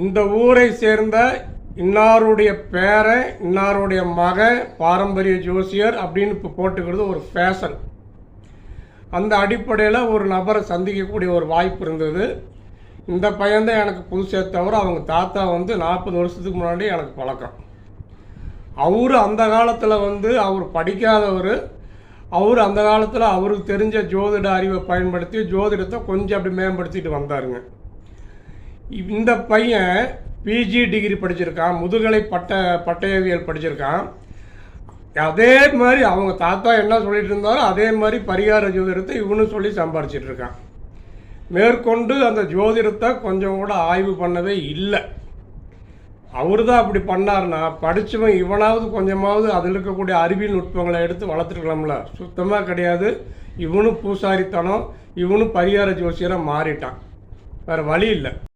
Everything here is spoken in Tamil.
இந்த ஊரை சேர்ந்த இன்னாருடைய பேரன் இன்னாருடைய மகன் பாரம்பரிய ஜோசியர் அப்படின்னு இப்போ போட்டுக்கிறது ஒரு ஃபேஷன். அந்த அடிப்படையில் ஒரு நபரை சந்திக்கக்கூடிய ஒரு வாய்ப்பு இருந்தது. இந்த பையன்தான் எனக்கு புதுசே தவிர அவங்க தாத்தா 40 வருஷத்துக்கு முன்னாடி எனக்கு பழக்கம். அவர் அந்த காலத்தில் அவர் படிக்காதவர். அவர் அந்த காலத்தில் அவருக்கு தெரிஞ்ச ஜோதிட அறிவை பயன்படுத்தி ஜோதிடத்தை கொஞ்சம் அப்படி மேம்படுத்திட்டு வந்தாருங்க. இந்த பையன் பிஜி டிகிரி படிச்சிருக்கான், முதுகலை பட்டயவியல் படிச்சிருக்கான். அதே மாதிரி அவங்க தாத்தா என்ன சொல்லிட்டு இருந்தாரோ அதே மாதிரி பரிகார ஜோதிடத்தை இவனும் சொல்லி சம்பாரிச்சிட்டு இருக்கான். மேற்கொண்டு அந்த ஜோதிடத்தை கொஞ்சம் கூட ஆய்வு பண்ணவே இல்லை. அவர் தான் அப்படி பண்ணார்னா படித்தவன் இவனாவது கொஞ்சமாவது அதில் இருக்கக்கூடிய அறிவியல் நுட்பங்களை எடுத்து வளர்த்துருக்கலாம்ல. சுத்தமாக கிடையாது. இவனும் பூசாரித்தனம், இவனும் பரிகார ஜோசியராக மாறிட்டான். வேறு வழி இல்லை.